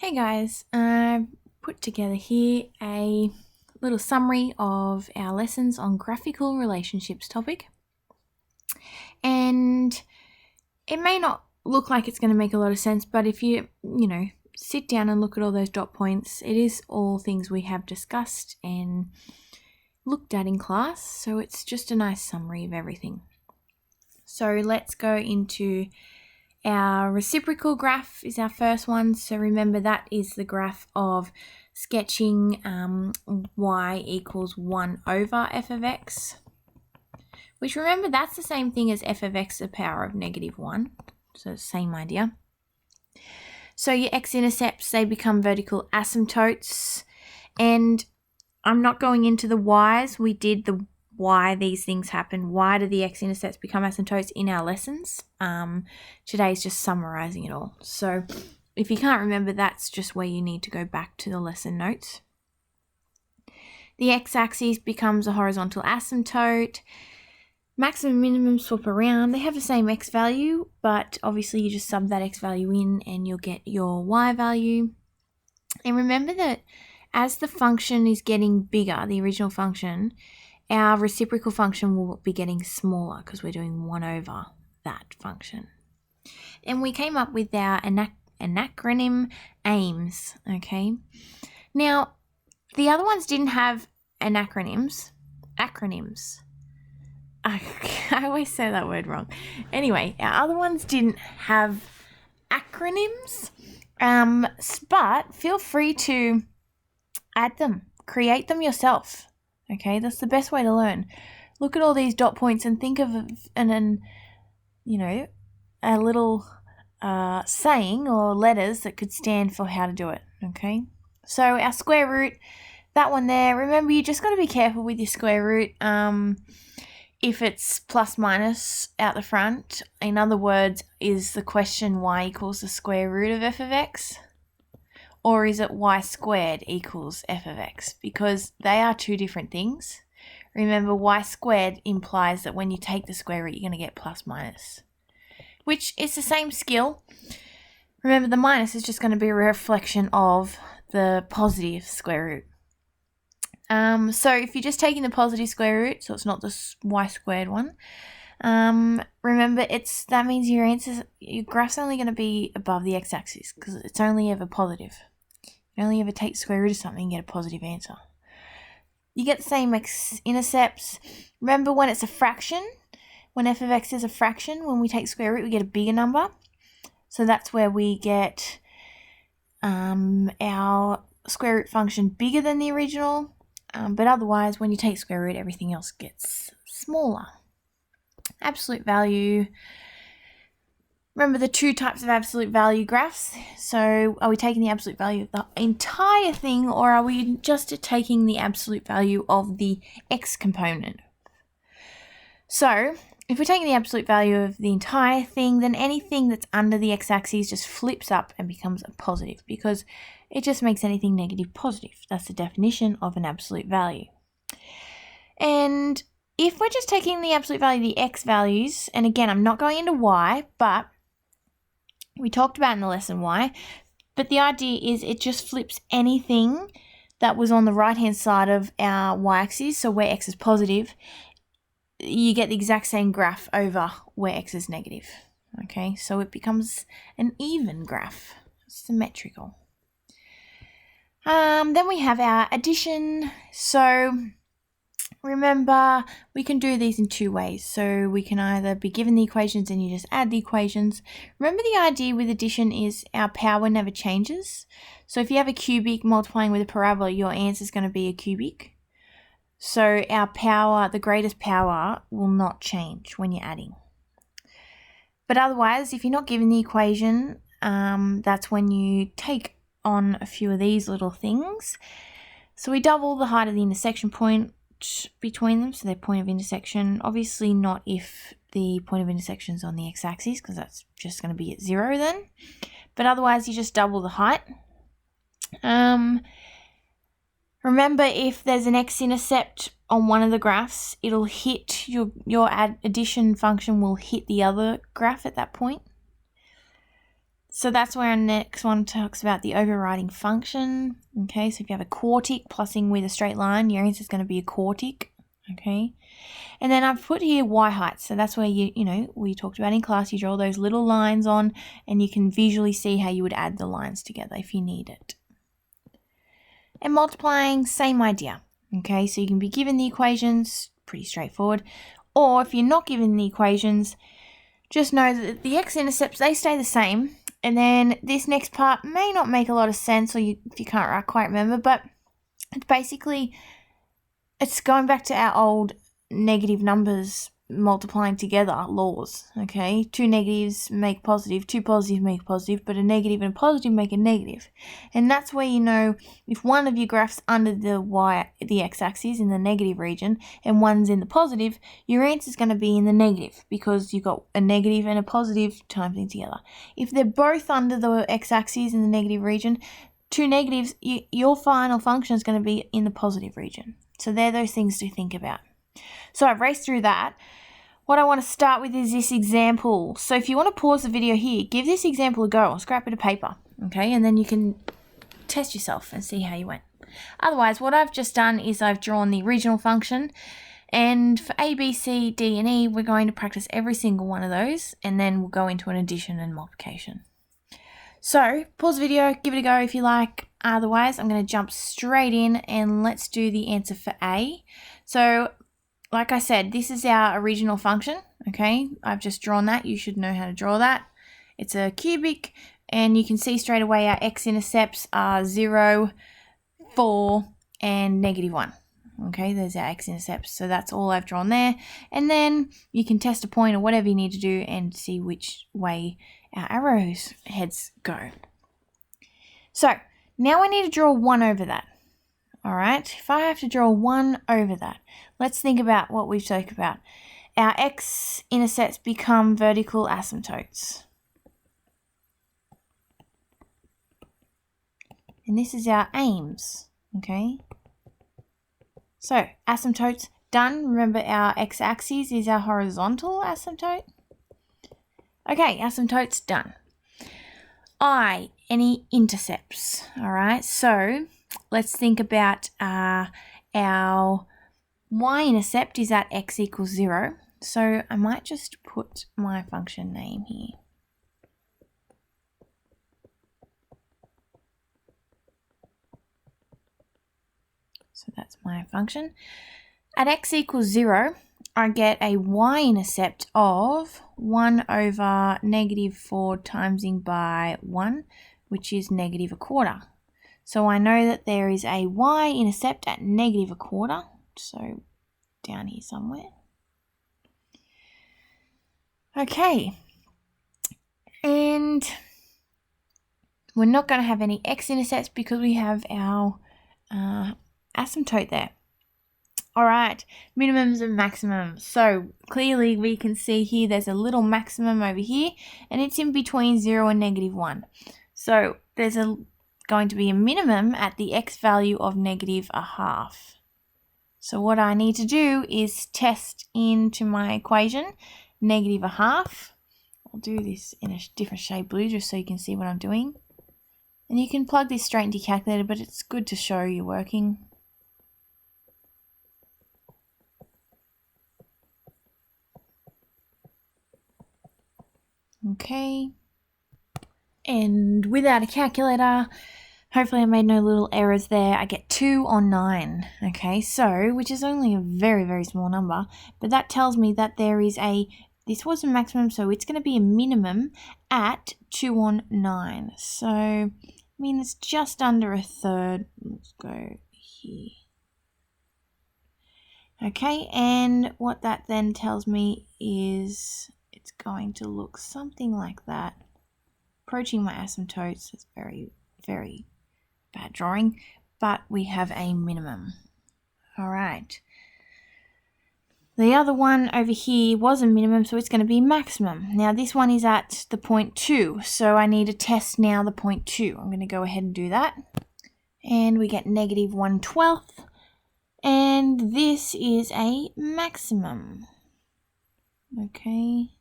Hey guys, I put together here a little summary of our lessons on graphical relationships topic. And it may not look like it's going to make a lot of sense, but if you sit down and look at all those dot points, it is all things we have discussed and looked at in class. So it's just a nice summary of everything. So let's go into our reciprocal graph is our first one. So remember that is the graph of sketching y equals 1 over f of x, which remember that's the same thing as f of x to the power of -1. So same idea. So your x-intercepts, they become vertical asymptotes. And I'm not going into the y's. We did the why these things happen. Why do the x-intercepts become asymptotes in our lessons? Today's just summarizing it all. So if you can't remember, that's just where you need to go back to the lesson notes. The x-axis becomes a horizontal asymptote. Maximum and minimum swap around. They have the same x value, but obviously you just sub that x value in and you'll get your y value. And remember that as the function is getting bigger, the original function, our reciprocal function will be getting smaller because we're doing 1 over that function. And we came up with our acronym AIMS, okay? Now, the other ones didn't have acronyms. I always say that word wrong. Anyway, our other ones didn't have acronyms, but feel free to add them, create them yourself. Okay, that's the best way to learn. Look at all these dot points and think of a little saying or letters that could stand for how to do it. Okay, so our square root, that one there. Remember, you just got to be careful with your square root. If it's plus minus out the front, in other words, is the question y equals the square root of f of x? Or is it y squared equals f of x? Because they are two different things. Remember, y squared implies that when you take the square root, you're going to get plus minus, which is the same skill. Remember, the minus is just going to be a reflection of the positive square root. So if you're just taking the positive square root, so it's not the y squared one, remember that means your graph's only going to be above the x-axis because it's only ever positive. You only ever take the square root of something and get a positive answer. You get the same x-intercepts. Remember, when it's a fraction, when f of x is a fraction, when we take square root, we get a bigger number. So that's where we get our square root function bigger than the original. But otherwise, when you take square root, everything else gets smaller. Absolute value. Remember the two types of absolute value graphs. So are we taking the absolute value of the entire thing, or are we just taking the absolute value of the x component? So if we're taking the absolute value of the entire thing, then anything that's under the x-axis just flips up and becomes a positive because it just makes anything negative positive. That's the definition of an absolute value. And if we're just taking the absolute value of the x values, and again, I'm not going into y, but we talked about in the lesson y, but the idea is it just flips anything that was on the right-hand side of our y-axis, so where x is positive, you get the exact same graph over where x is negative. Okay, so it becomes an even graph, symmetrical. Then we have our addition. So remember, we can do these in two ways. So we can either be given the equations and you just add the equations. Remember, the idea with addition is our power never changes. So if you have a cubic multiplying with a parabola, your answer is going to be a cubic. So our power, the greatest power, will not change when you're adding. But otherwise, if you're not given the equation, that's when you take on a few of these little things. So we double the height of the intersection point between them, so their point of intersection. Obviously not if the point of intersection is on the x-axis, because that's just going to be at 0 then. But otherwise, you just double the height. Remember, if there's an x-intercept on one of the graphs, it'll hit your addition function will hit the other graph at that point. So that's where our next one talks about the overriding function. Okay, so if you have a quartic plussing with a straight line, your answer is going to be a quartic. Okay, and then I've put here y height. So that's where we talked about in class, you draw those little lines on and you can visually see how you would add the lines together if you need it. And multiplying, same idea. Okay, so you can be given the equations, pretty straightforward. Or if you're not given the equations, just know that the x-intercepts, they stay the same. And then this next part may not make a lot of sense, or if you can't quite remember, but it's basically, it's going back to our old negative numbers multiplying together laws, okay? Two negatives make positive, two positives make positive, but a negative and a positive make a negative. And that's where you know if one of your graphs under the x-axis in the negative region and one's in the positive, your answer is going to be in the negative because you've got a negative and a positive timing together. If they're both under the x-axis in the negative region, two negatives, your final function is going to be in the positive region. So they're those things to think about. So I've raced through that. What I want to start with is this example. So if you want to pause the video here, give this example a go on scrap bit of paper, okay? And then you can test yourself and see how you went. Otherwise, what I've just done is I've drawn the original function, and for A, B, C, D, and E, we're going to practice every single one of those, and then we'll go into an addition and multiplication. So pause the video, give it a go if you like. Otherwise, I'm going to jump straight in and let's do the answer for A. So like I said, this is our original function, okay? I've just drawn that. You should know how to draw that. It's a cubic, and you can see straight away our x-intercepts are 0, 4, and -1. Okay, there's our x-intercepts. So that's all I've drawn there. And then you can test a point or whatever you need to do and see which way our arrows heads go. So now I need to draw 1 over that. All right, if I have to draw 1 over that, let's think about what we've talked about. Our x-intercepts become vertical asymptotes. And this is our aims, okay? So, asymptotes done. Remember our x-axis is our horizontal asymptote. Okay, asymptotes done. Any intercepts, all right? So, let's think about our y-intercept is at x equals 0. So I might just put my function name here. So that's my function. At x equals 0, I get a y-intercept of 1 over -4 timesing by 1, which is -1/4. So I know that there is a y-intercept at -1/4, so down here somewhere. Okay, and we're not going to have any x-intercepts because we have our asymptote there. All right, minimums and maximums. So clearly we can see here there's a little maximum over here, and it's in between 0 and -1. So there's going to be a minimum at the x value of -1/2. So what I need to do is test into my equation -1/2. I'll do this in a different shade blue just so you can see what I'm doing. And you can plug this straight into your calculator, but it's good to show you're working. Okay. And without a calculator, hopefully I made no little errors there. I get 2 on 9, okay, so, which is only a very, very small number, but that tells me that there is this was a maximum, so it's going to be a minimum at 2 on 9. So, I mean, it's just under 1/3. Let's go here. Okay, and what that then tells me is it's going to look something like that. Approaching my asymptotes, it's very, very bad drawing, but we have a minimum. All right. The other one over here was a minimum, so it's going to be maximum. Now this one is at the point 2, so I need to test now the point 2. I'm going to go ahead and do that. And we get -1/12, and this is a maximum. Okay.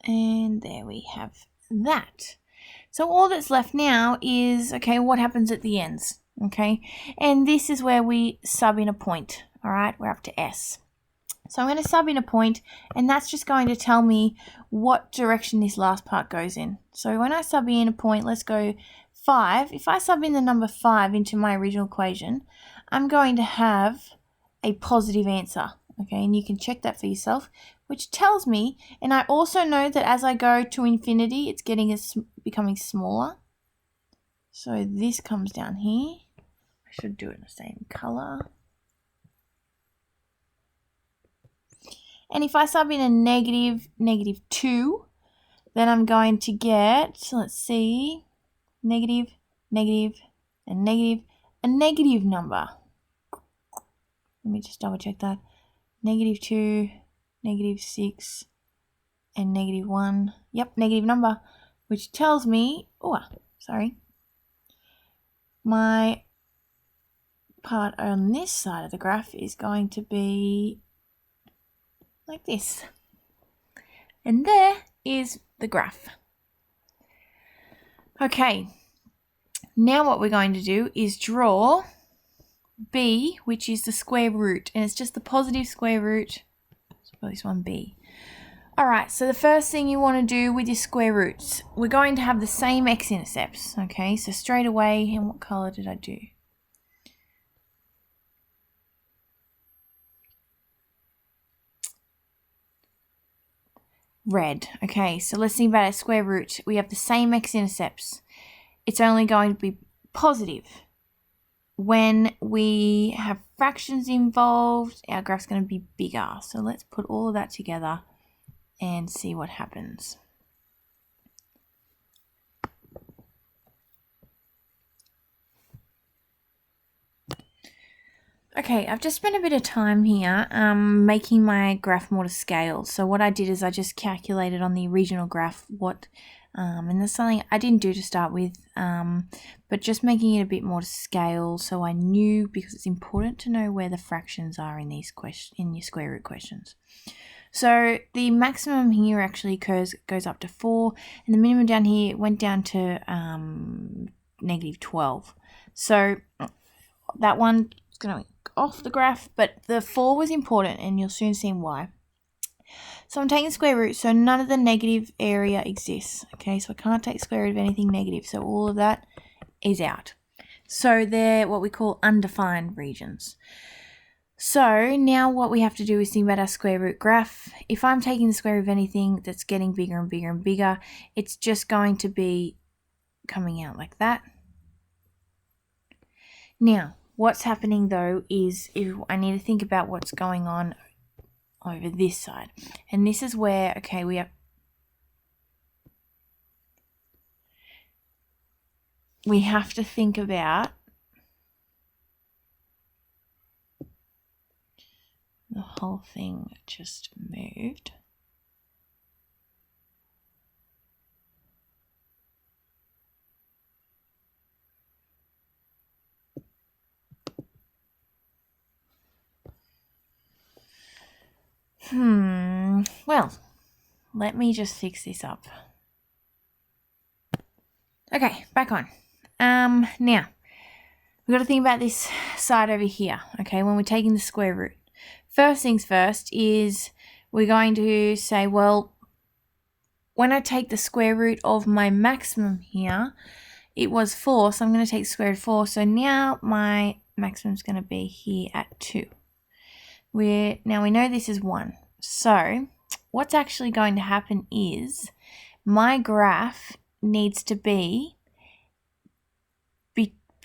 And there we have that. So all that's left now is, okay, what happens at the ends? Okay, and this is where we sub in a point. All right, we're up to S. So I'm going to sub in a point, and that's just going to tell me what direction this last part goes in. So when I sub in a point, let's go 5. If I sub in the number 5 into my original equation, I'm going to have a positive answer. Okay, and you can check that for yourself, which tells me, and I also know that as I go to infinity, it's becoming smaller. So this comes down here. I should do it in the same color. And if I sub in a negative, -2, then I'm going to get, let's see, negative, negative, and negative, a negative number. Let me just double check that. -2, -6, and -1. Yep, negative number, which tells me, my part on this side of the graph is going to be like this. And there is the graph. Okay, now what we're going to do is draw b, which is the square root, and it's just the positive square root. Let's call this one b. All right, so the first thing you want to do with your square roots, we're going to have the same x-intercepts, okay? So straight away, and what color did I do? Red. Okay, so let's think about our square root. We have the same x-intercepts. It's only going to be positive. When we have fractions involved, our graph's going to be bigger. So let's put all of that together and see what happens. Okay, I've just spent a bit of time here making my graph more to scale. So what I did is I just calculated on the original graph what, and there's something I didn't do to start with, but just making it a bit more to scale so I knew, because it's important to know where the fractions are in these in your square root questions. So the maximum here actually goes up to 4, and the minimum down here went down to -12. So that one is going to off the graph, but the 4 was important, and you'll soon see why. So I'm taking the square root, so none of the negative area exists. Okay, so I can't take the square root of anything negative, so all of that is out. So they're what we call undefined regions. So now what we have to do is think about our square root graph. If I'm taking the square root of anything that's getting bigger and bigger and bigger, it's just going to be coming out like that. Now, what's happening though is if I need to think about what's going on over this side. And this is where, okay, we have to think about the whole thing just moved. Well, let me just fix this up. Okay, back on. Now, we've got to think about this side over here, okay, when we're taking the square root. First things first is we're going to say, well, when I take the square root of my maximum here, it was 4, so I'm going to take the square root of 4. So now my maximum is going to be here at 2. Now we know this is 1. So what's actually going to happen is my graph needs to be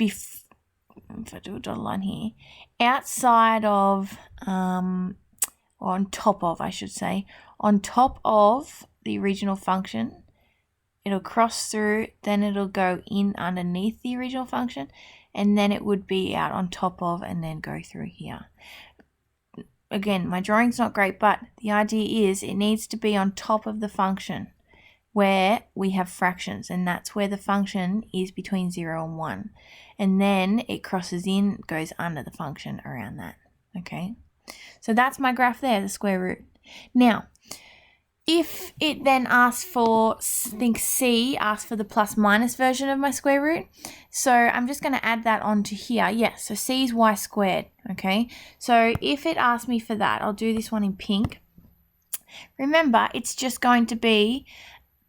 if I do a dotted line here, outside of, or on top of, I should say, on top of the original function. It'll cross through, then it'll go in underneath the original function, and then it would be out on top of and then go through here. Again, my drawing's not great, but the idea is it needs to be on top of the function where we have fractions, and that's where the function is between 0 and 1. And then it crosses in, goes under the function around that, okay? So that's my graph there, the square root. Now, if it then asks for, think C, asks for the plus minus version of my square root. So I'm just going to add that onto here. Yes, so C is y squared, okay? So if it asks me for that, I'll do this one in pink. Remember, it's just going to be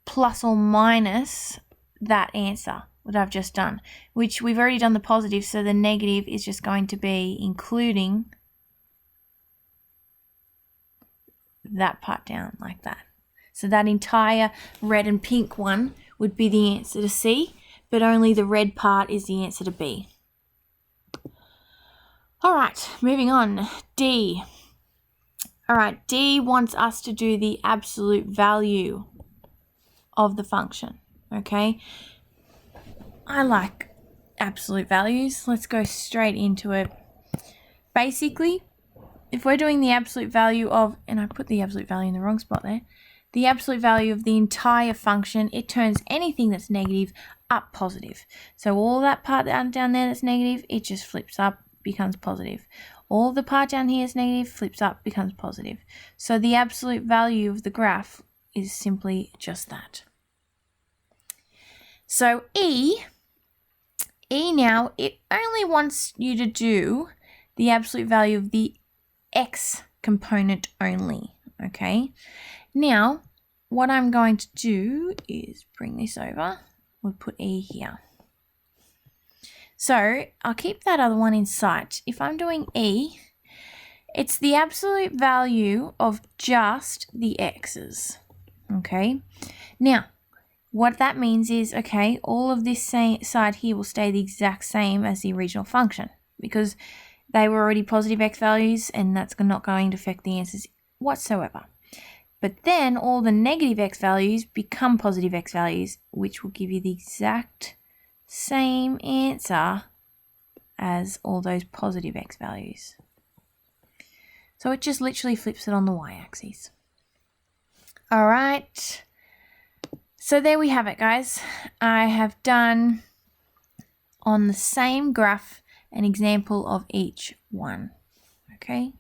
plus or minus that answer, what I've just done, which we've already done the positive, so the negative is just going to be including that part down like that. So that entire red and pink one would be the answer to C, but only the red part is the answer to B. All right, moving on. D. All right, D wants us to do the absolute value of the function, okay? I like absolute values. Let's go straight into it. Basically, if we're doing the absolute value of, and I put the absolute value in the wrong spot there, the absolute value of the entire function, it turns anything that's negative up positive. So all that part down there that's negative, it just flips up, becomes positive. All the part down here is negative, flips up, becomes positive. So the absolute value of the graph is simply just that. So E now, it only wants you to do the absolute value of the X component only, okay? Now, what I'm going to do is bring this over. We'll put E here. So I'll keep that other one in sight. If I'm doing E, it's the absolute value of just the X's, okay? Now, what that means is, okay, all of this side here will stay the exact same as the original function because they were already positive X values and that's not going to affect the answers whatsoever. But then all the negative X values become positive X values, which will give you the exact same answer as all those positive X values. So it just literally flips it on the Y-axis. All right. So there we have it, guys. I have done on the same graph an example of each one. Okay.